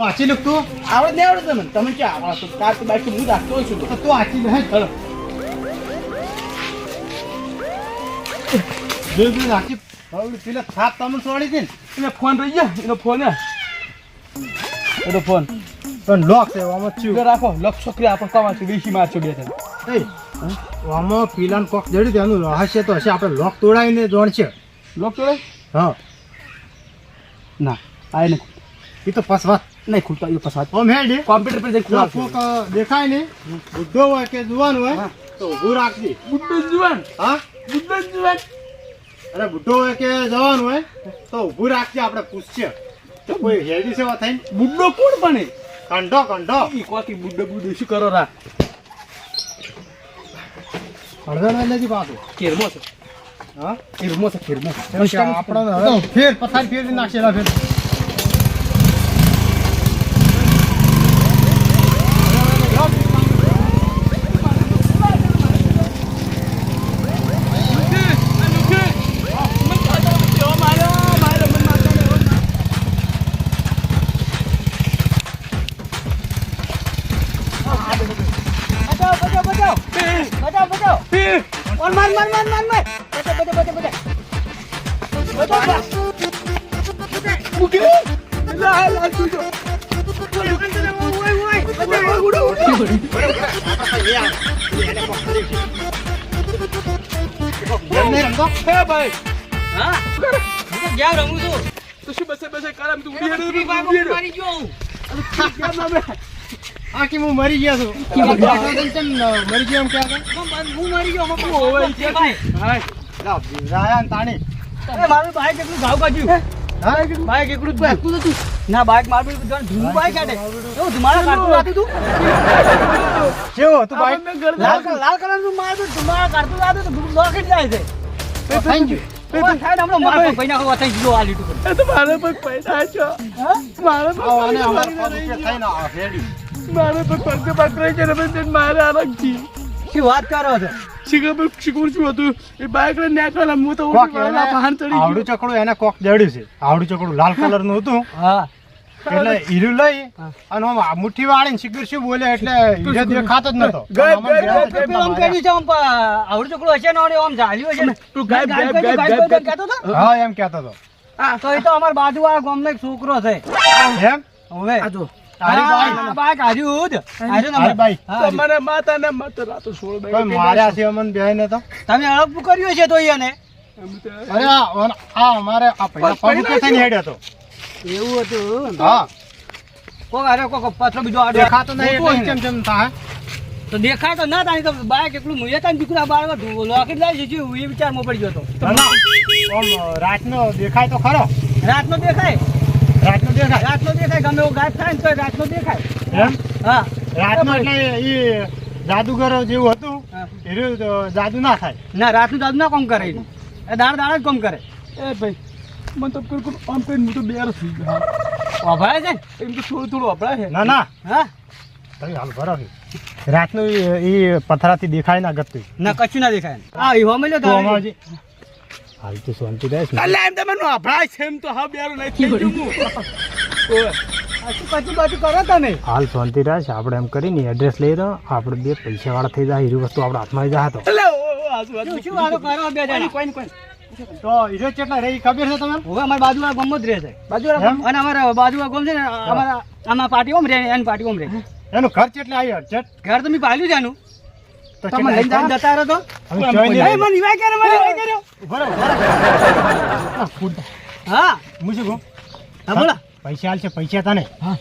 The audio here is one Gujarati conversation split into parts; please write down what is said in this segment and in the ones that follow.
આચી લુક તું આવડે નહીં આવડે તમને તમે ક્યાં આવડે તો કાર તો બાઈક હું રાખતો છું તો તું આચી લે ચલો બે આચી હવે પેલા થાપ તમને છોડી દે ને એને ફોન રહી ગયો એનો ફોન એનો ફોન પણ લોક છે આમાં ચૂ રાખો લક્ષ છોકરી આપો કવા છે વીસી મારજો બે જણ એ આમાં પીલાન કોક જડી તેનું રહસ્ય તો હશે આપણે લોક તોડાવીને જોણ છે લોક તોડે હા ના આ નહીં એ તો પાસ વાત નહીં ખુલતા એ પસાદ ઓમ હેડી કોમ્પ્યુટર પર જઈ ખુલા કોક દેખાય ને બુઢો હોય કે જુવાન હોય તો ઊભું રાખજે બુદ્ધ જુવાન હા બુદ્ધ જુવાન અરે બુઢો હોય કે જવાન હોય તો ઊભું રાખજે આપણે પૂછશે તો કોઈ હેડી સેવા થઈને બુદ્ધો કોણ બને કંઢો કંઢો ઈ કોકી બુદ્ધ શું કરો રા અડધણ વેલેજી પાછું કેરમો છે હા કેરમો છે કેરમો આપણો હવે ફેર પથારી ફેર નાખશેલા ફેર આખી હું મરી ગયા છું મરી ગયો એમ ક્યાં હું મરી ગયો મકુ હોય છે ભાઈ રાયા ને તાણી મારું બાઈક એકલું ઘાવ કાઢ્યું હા બાઈક એકલું જ તું ના બાઈક મારું ધૂમ બાઈક કાઢે એવું ધુમાડા કાઢતું હતું તું કેવો તું બાઈક લાલ કલર નું મારું ધુમાડા કાઢતું હતું તો લોકેટ જાય છે થેન્ક યુ થાય ને હમણાં મારા પૈના હોવા થઈ ગયો આ લીટું તો મારે પણ પૈસા છો મારે આને અમાર 5 રૂપિયા થઈને આ રેડી મારે પણ પૈસે પકડાઈ છે ને મારે અલગ છી શું વાત કરો છો શીખર શું હતું એ બાઇક લઈને નાખવાના હું તો વાહન ચડી આવડું ચકડું એને કોક જડ્યું છે આવડું ચકડું લાલ કલર નું હતું હા એટલે હીરું લઈ અને આમ મુઠ્ઠી વાળીને શિખર શું બોલે એટલે હીરો દેખાતો જ નતો પેલું કેવી છે આવડું છોકરું હશે ને આમ ઝાલ્યું હશે ને તું ગાયબ કહેતો હતો હા એમ કહેતો હતો તો એ તો અમાર બાજુવાળા ગામનો એક છોકરો છે એમ હવે તારી બાઈ હાર્યું જ તારી બાઈ મને માતા ને માતા રાતો સોળ કોઈ માર્યા છે અમન બેહીને તો તમે હડપ કર્યું છે તો એને અરે આ અમારે આ પહેલા પગ થઈને હેડ્યો હતો એવું હતું હા કોક અરે કોક પાછો બીજો આડો દેખાતો નહીં એટલે કેમ કેમ થાય તો દેખાય તો ના થાય તો બાઈક એકલું મુયે તાન દીકરા બાળવા લોકેટ જાય છે એ વિચારમાં પડી ગયો તો આમ રાતનો દેખાય તો ખરો રાતનો દેખાય રાતનો દેખાય રાતનો દેખાય ગમે એવો ગાયબ થાય ને તો રાતનો દેખાય એમ હા રાતનો એટલે એ જાદુગર જેવું હતું એ જાદુ ના થાય ના રાતનું દાદુ ના કામ કરે એ દાડ જ કામ કરે એ ભાઈ મને તો બિલકુલ આમ કરીને હું તો બેર થઈ ગયો વભરાય છે એમ તો થોડું થોડું વપરાય છે ના ના હા તમે હાલ ભરો રાતનું એ પથરાથી દેખાય ના ગતું ના કશું ના દેખાય હા એ હોમેલો તો તો અમારી હાલ તો શાંતિ રહેશ ને અલ્યા એમ તમે વપરાય છે એમ તો હા બેરું નહીં થઈ ગયું કશું કશું બાજુ કરો તમે હાલ શાંતિ રહેશ આપણે એમ કરીને એડ્રેસ લઈ દો આપણે બે પૈસાવાળા થઈ જાય હીરી વસ્તુ આપણે હાથમાં આવી જાય તો શું વાળો કરો બે જણા કોઈ તો હીરો કેટલા રહી ખબર છે તમને હવે અમારા બાજુવાળા ગામ જ રહે છે બાજુવાળા અને અમારા બાજુવાળા ગામ છે ને અમારા આમાં પાર્ટી ઓમ રહે એની પાર્ટી ઓમ રહે એનું ખર્ચ એટલે આવી અડચટ ઘર તો મેં પાલ્યું છે એનું તો તમે લઈને જઈને જતા રહો તો હવે જોઈને એ મને રિવાય કરે મને રિવાય કર્યો બરાબર હા હું શું કહું હા બોલો પૈસા હાલ છે પૈસા તને હા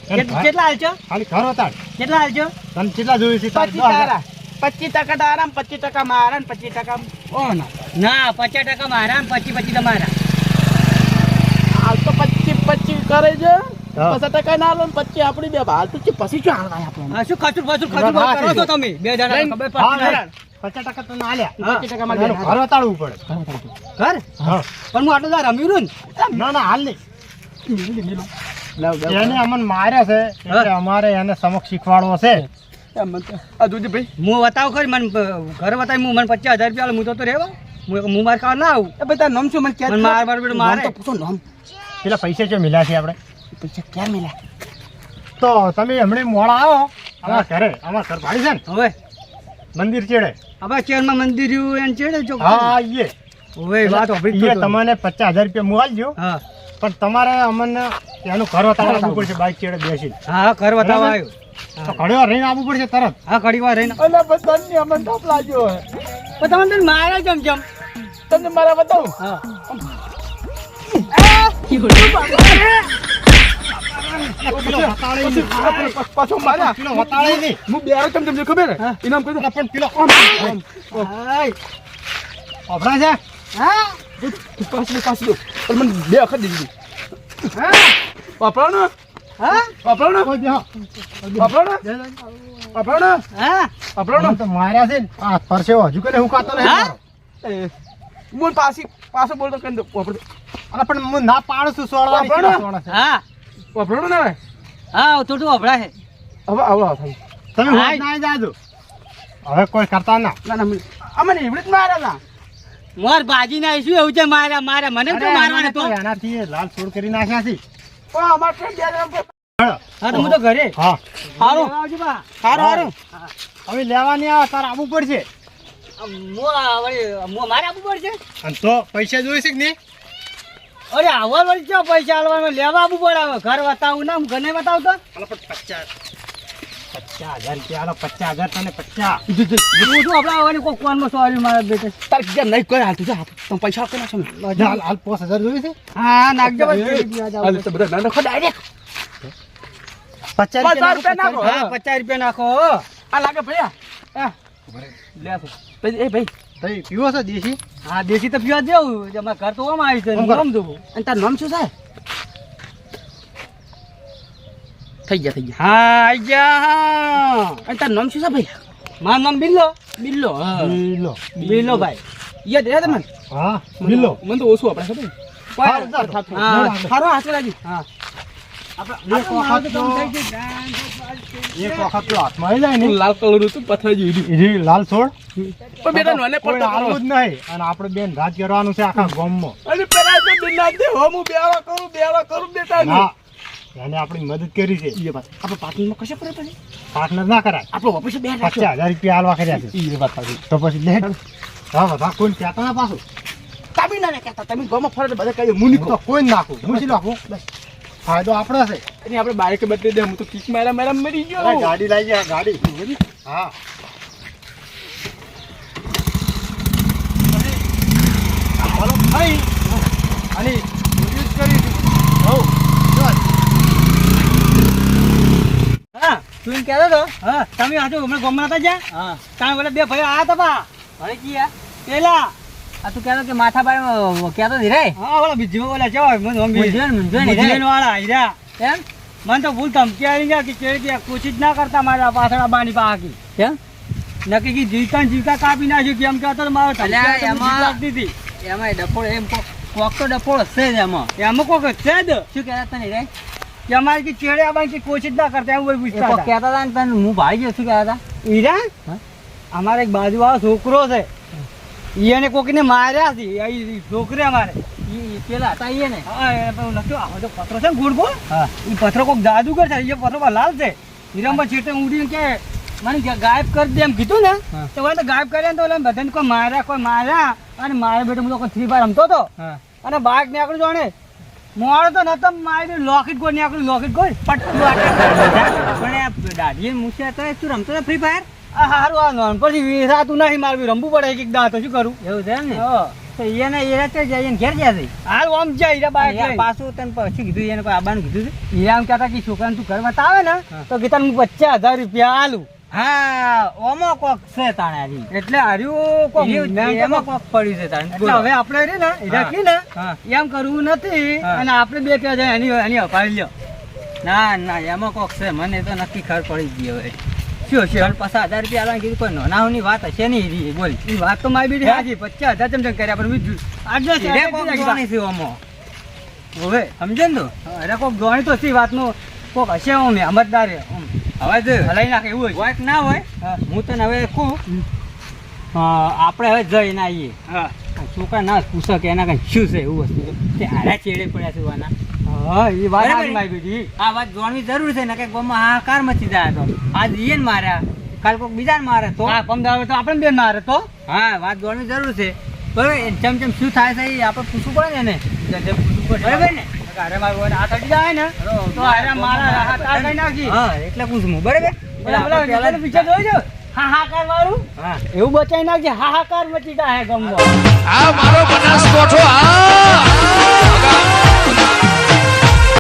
તને ઘર- કેટલા હાલ છો ખાલી ઘર હતા કેટલા હાલ છો તને કેટલા જોયું છે તારે 25% તારા 25% મારા ને 25% ઓના ના 50% મારા ને 25 તમારા હાલ તો 25 કરે છે હા. 50% ના લો ને 25 આપણી બે હાલ તો પછી શું હાલવાય આપણે હા શું ખચુર ખચુર કરો છો તમે બે જણા ખબર પડતી હા, નહીં. 50% તો ના લ્યા હા. 25% માં એનું ઘર વતાડવું પડે ઘર હા પણ હું આટલો દાર રમ્યું ને ના ના હાલ નહીં એને અમને માર્યા છે એટલે અમારે એને સમક્ષ શીખવાડવો છે આ જોજે ભાઈ હું બતાવ ખરી મને ઘર બતાવી હું મને 25,000 રૂપિયા આલે, હું તો રહેવા હું માર ખાવા ના આવું એ ભાઈ તારું નામ શું મને મને માર માર બેટો મારે નામ તો પૂછો નામ પેલા પૈસા છે મિલ્યા છે આપણે પૈસા ક્યાં મળ્યા? તો તમે હમણાં મોડા આવો અમારા ઘરે, અમારા ઘર ભાડી છે ને હવે મંદિર ચેડે. આપણા શહેરમાં મંદિર રહ્યું એને ચેડે ચોક હા એ હવે વાત સાંભળી એ તમને 50,000 રૂપિયા હું આલજો, હા પણ તમારે અમને એનું ઘર વતાવવા આવવું પડશે બાઇક ચેડે બેસી. હા ઘર બતાવવા આવ્યો તો ઘણી વાર રહીને આવવું પડશે તરત. હા ઘડી વાર રહીને અલા બધાને અમને તાપ લાગ્યો હે. પણ તમને તો માર્યા જમ તમને મારા બતાવું. હા પેલો વતાળે નહીં. પાછો માર્યા. પેલો વતાળે નહીં. હું બેરો ચમ ખબર હે? હા. ઇનામ કહી દો. પણ પેલો હાય. અભરા છે. હા પાછું દો. પણ મને 2 વખત દીધી. હા વાપરો ને હા વાપરો ને કોઈ બેહો. વાપરો ને વાપરો ને હા વાપરો ને. મને તો માર્યા છે ને આ પરસેવો હજુ કને હું કાતો નહીં હા? મારો. હું પાછો બોલતો કરી દો. વાપરો અલા પણ હું ના પાડું છું સોળવાની વાપરો ને? સોળા છે. હા વાપરો ને હવે. હા થોડું અભડા છે હવે આવો થાય. તમે હાય. હોત ના જાજો. હવે કોઈ કરતા ના. ના ના અમને એવડે જ માર્યા હતા. મોર ભાજી ના શું એવું છે મારા મને તો અરે મારવાને આને તો તો એનાથી લાલ છોડ કરી નાખ્યા છે. પણ અમારે ટ્રેન બે જણા પર. હેલો. હા તો હું તો ઘરે હા હારું. આવજો બા હારું હારું. હવે લેવાની આવે તારે આવવું પડશે. મારે આપવું પડશે અને તો પૈસા જોઈશે કે નહીં? અરે આવવા વળી ચો પૈસા આલવામાં લેવા આપવું પડે હવે ઘર બતાવું ના હું ઘર નહીં બતાવતો અલા પણ 50,000 રૂપિયા આલો. 50,000 તને 50. હું શું આપડા આવવાની કોઈ કોનમાં સોરી મારા બેટે તારે ક્યાં નહીં કોઈ હાલતું જા. તમે પૈસા આપો ના છો ને. હાલ હાલ 5,000 જોઈશે? હા નાખજો બસ. હાલ તો બધા ના નાખો ડાયરેક્ટ. 50 રૂપિયા નાખો. હા 50 રૂપિયા નાખો આ લાગે ભૈયા. હા લે આપો. ભાઈ એ ભાઈ તઈ પીવો છો દેશી? હા દેશી તો પીવા દેવું અમારે ઘર તો ઓમ આવી છે ઓમ કરો. ઓમ દેવું અને તાર નામ શું છે? થઈ ગયા. હા આઈ ગયા અને તાર નામ શું છે ભાઈ? મારું નામ બિલ્લો બિલ્લો. હા બિલ્લો. બિલ્લો ભાઈ યાદ રહ્યા તમને? હા બિલ્લો. મને તો ઓછું આપણે ખબર. હા, ચાલ. હા સારો હાથ લાગી. હા એક વખત તો હાથમાં આવી જાય ને લાલ કલર હતું પથ્થર જેવું. એ લાલ છોડ પણ બેટા નોને કોઈ પડતો આલવું જ નહીં. અને આપણે બેન રાજ કરવાનું છે આખા ગામમાં. અને પેલા તો બિલ્લા દે હો હું બેવા કરું બેટા ના એને આપણી મદદ કરી છે. એ વાત આપણે પાર્ટનરમાં કશે પડે પછી પાર્ટનર ના કરાય. આપણો વાપસ બે 50,000 રૂપિયા આલવા કર્યા છે. એ વાત સાચી. તો પછી લે હા બધા કોઈ કહેતા ના પાછું. તમે ના કહેતા તમે ગામમાં ફરે તો બધા કહીએ મુનિક તો કોઈ નાખું મૂકી નાખું. ફાયદો આપણો છે. એની આપણે બાઈક બદલી દે હું તો કિક મારા મરી અરે ગયો. ગાડી લઈ ગયા ગાડી. હા ચાલો ભાઈ અને યુઝ કરીશું. હો ચાલ. હા તું એમ કહેતો હતો હા તમે હાજુ હમણાં ગામમાં હતા જ્યાં હા તાણ પેલા બે ભાઈઓ આયા હતા બા હવે કી પેલા આ તું કહેતો કે માથા બાય કહેતો હતી રે હા ઓલા બીજો ઓલા જવાય મને મૂંઝવણ વાળા હીરા એમ મને તો ભૂલ ધમકી આવી ગયા કે ચેડી કોશિશ ના કરતા મારા પાછળ બાની પાકી કેમ નક્કી કે જીવતા કાપી નાખ્યું કેમ કહેતો મારો અલ્યા, ધમકી એમાં- લાગતી હતી એમાં ડફોળ એમ કોક તો ડફોળ હશે જ એમાં એમાં કોક છે જ શું કહેતા હતા ને રે કે અમારે કે ચેડે આવવાની કે કોશિશ ના કરતા એવું એ પૂછતા કોક હતા કહેતા હતા ને તને હું ભાઈ ગયો શું કહેતા હતા હીરા હા? અમારે એક બાજુ વાળો છોકરો છે એને કોકને માર્યા છે એ છોકરી અમારે ઈ પેલા હતા ઈ ને હા એ પેલું લખ્યું આવો તો પથરો છે ને ગોળ ગોળ હા એ પથરો કોક જાદુગર છે એ પથરો પર લાલ છે હીરામાં છેટે ઉડીને કે મને ગાયબ કરી દે એમ કીધું ને હા. તો મને તો ગાયબ કર્યા ને તો ઓલા બધાને કોઈ માર્યા અને મારા બેટો હું તો ફ્રી ફાયર રમતો હતો હા અને બાઇક નીકળ્યું જાણે મોડો તો નતો મારી લોકિટ ગોળ નીકળ્યું લોકિટ ગોળ પટકું પણ આ દાઢીએ મૂછે તો તું રમતો હતો ફ્રી ફાયર આ હારું આ નોન પછી વેસાતું નહીં મારવી રમવું પડે એક દા તો શું કરું એવું છે એમ ને હા તો એને એ તે જઈને ઘેર ગયા છે હાલ આમ જાય હીરા બાઇક યાર લઈને. પાછું તને પછી કીધું એને કોઈ આબાનું કીધું છે હીરા એમ કહેતા કે છોકરાને તું ઘરમાં આવે ને હા. તો કે તને હું 50,000 રૂપિયા આલું હા ઓમાં કોક છે તાણે હરી એટલે હાર્યું કોક એમાં કોક પડ્યું છે તાણે એટલે હવે આપણે રે ને હીરા કી ને હા એમ કરવું નથી હા. અને આપણે બે કે જાય એની અપાવી લ્યો ના ના એમાં કોક છે મને તો નક્કી ખબર પડી જ ગઈ હવે શું છે ચાલ પાછા 1000 રૂપિયા આલવાનું કીધું કોઈ નોનાઓની વાત હશે નહીં રી બોલ એ વાત તો મારી બેટી હાજી 50,000 ચમચમ કર્યા પણ બીજું આજે હીરે કોક જોવાની છે ઓમાં હવે સમજે ને તું અરે કોક જોણી તો સી વાતનું કોક હશે હું સમજદાર હવે જો હલાઈ નાખે એવું હોય વાત ના હોય હા. હું તને હવે કહું આપણે હવે જઈને આવીએ હા છોકરા ના પૂછે કે એના કઈ શું છે એવું વસ્તુ તે હારા ચેડે પડ્યા છે આના હા એ વાત બરાબર સાચી ને? મારી બેટી. આ વાત જોવાની જરૂર છે ને કે ગામમાં હાહાકાર મચી જાય તો આજ ઈયન માર્યા કાલ કોઈક બીજાને મારે તો હા પમદાવે તો આપણે બેન મારે તો હા વાત જોવાની જરૂર છે બરાબર જેમ જેમ શું થાય છે એ આપણે પૂછવું પડે ને એને બરાબર ને અરે મારું આ થડી જાય ને તો અરે મારા હાથ આ કઈ નાખી હા એટલે પૂછું હું બરાબર પેલા પેલા પિક્ચર જોઈ હાહાકાર વાળું હા એવું બચાવી નાખજે હાહાકાર મચી જાય ગમમાં આ મારો બનાસકોઠો આ